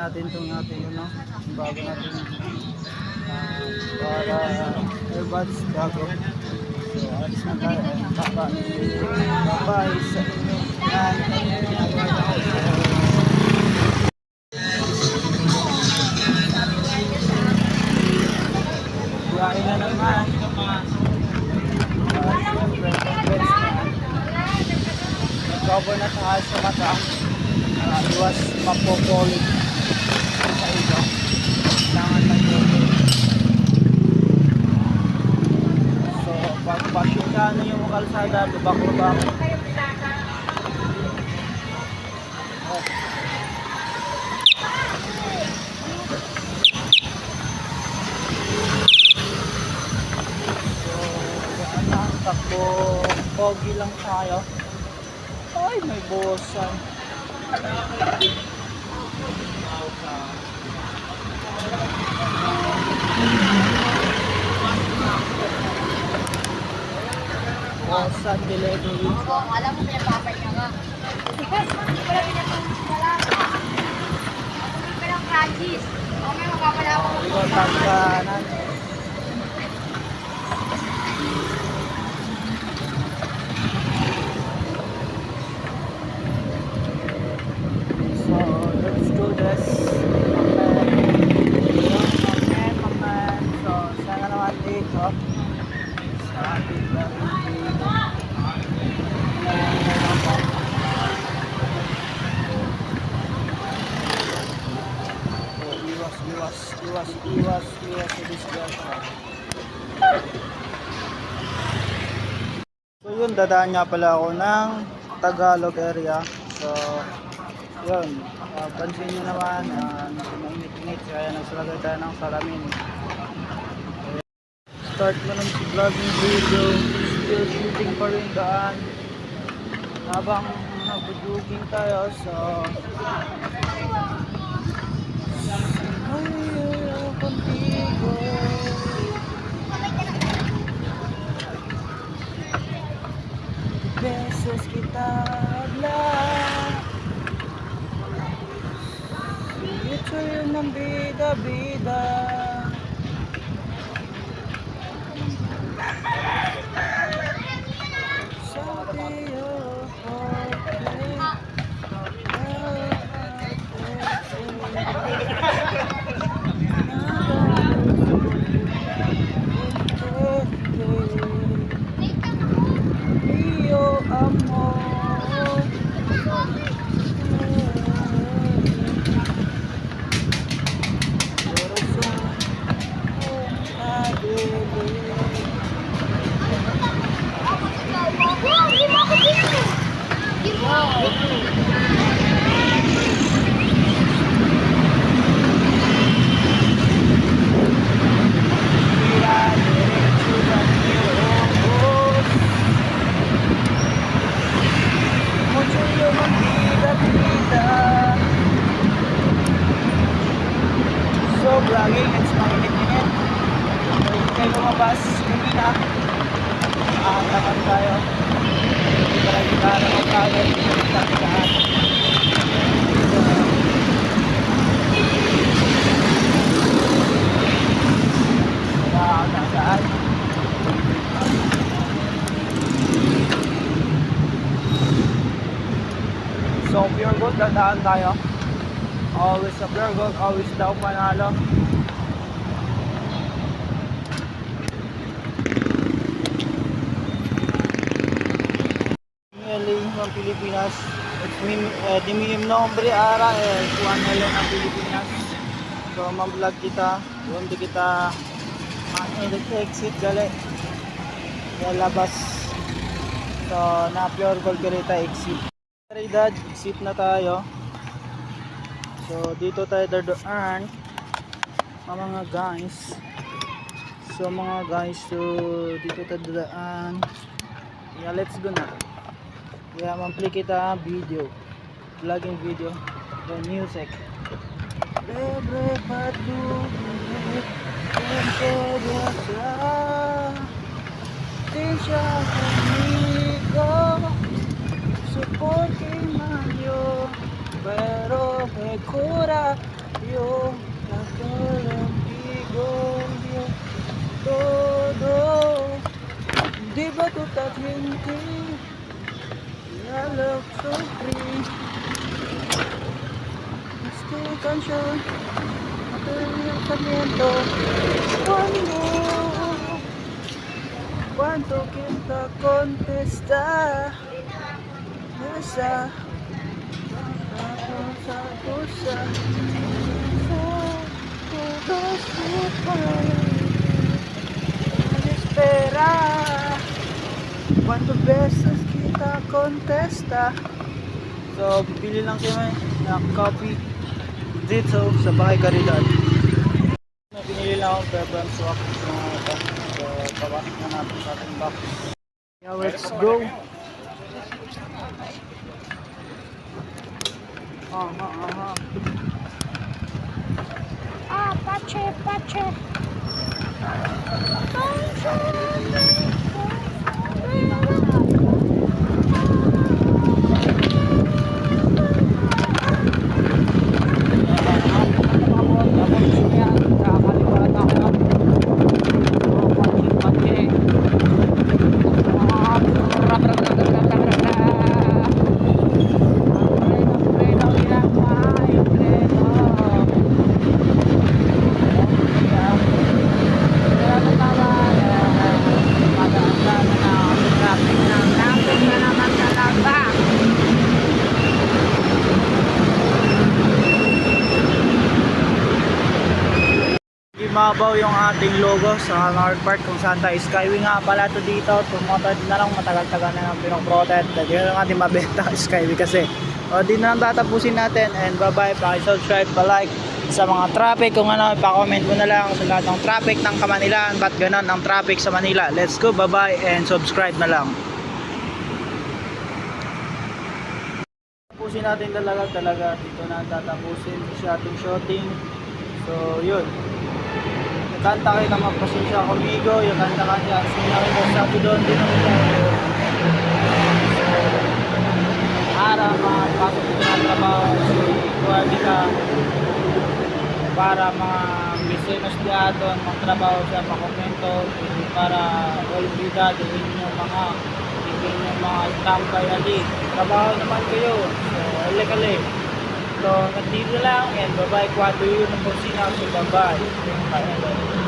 natin itong ating bago natin para earbuds bago. So alis na tayo. Bye sa inyo. Biyahe na naman. Siyempre, conference na. Nag-cover na tayo sa mata. Iwas mapopolig sa ilo. Kailangan tayo. So, pag pasyensyahan yung kalsada, lubak-lubak. Takbo, pogi lang tayo. Ay, may bosan. Bosan delivery. Alam mo pinapapay niya ka. Hindi ko lang pinapapala. Hindi ko lang crunchies. Okay, magpapala ako. Ikaw tangganan. So, let's do this. Amen. So, sana naman dito. Sa ating iwas sa disgrasya. So yun, dadaan nga pala ako ng Tagalog area. So yun, pansin nyo naman, mainit-init, kaya nagsalagay tayo ng salamin. Start mo ng vlogging video, still shooting pa rin daan habang nag-jogging tayo. So contigo, besos kita hablar, ito yun ang bida-bida. So, vlogging, it's mainit-init. So, hindi kayo lumabas kanina. Naman tayo. Hindi pa lang gitara ng kagad. Saan? So, pure gold, dadaan tayo. Always a pure gold, always daw panalo. Ng Pilipinas. Di mi nombre ara kuan nila ng Pilipinas. So, mag-vlog kita. Doon di kita exit gali. Labas. So, na pure gold garita exit. Dad, exit na tayo. So, dito tayo dadaan. Mga guys. So, dito tayo dadaan. Yeah, let's go na. Yeah, mampli kita video. Vlogging video. The music. Libre padugit. Tensya conmigo. Supporting man yo. Pero me cura empty. I look so free. Este canción, pensamiento. Cuando kita contesta esa sa pusa sa todos espera. Cuántas veces kita contesta. So, bibili lang kami ng coffee dito sa Bahay Caridad. Pinili lang ako Bebram Swap na ito. So, pabasok na natin sa ating box. Yeah, let's go! Pache, pache. Imabaw yung ating logo sa North Park kung saan tayo. Skyway nga pala to dito. Promoted na lang, matagal-tagal na lang pinoprotet. Hindi na lang natin mabenta Skyway kasi. O di na lang tatapusin natin and bye bye. Paki-subscribe, pa-like sa mga traffic. Kung ano, pa-comment mo na lang sa lahat ng traffic ng Kamanilan. Ba't ganon ang traffic sa Manila. Let's go, bye bye and subscribe na lang. Tapusin natin talaga. Dito na tatapusin sa ating shooting. So yun. Kanta kayo na magpasensya komigo, yung kanta ka dyan, sinawin mo sabi doon, din ako dyan. Para mapasok ko na trabaho, kuwadi ka, para mga business dyan doon, magtrabaho siya, makomento, para olvidado yung mga tambay ali. Trabaho naman kayo, so alikali. So, nandito lang and bye-bye. 4 yun ang kusina. So, bye-bye.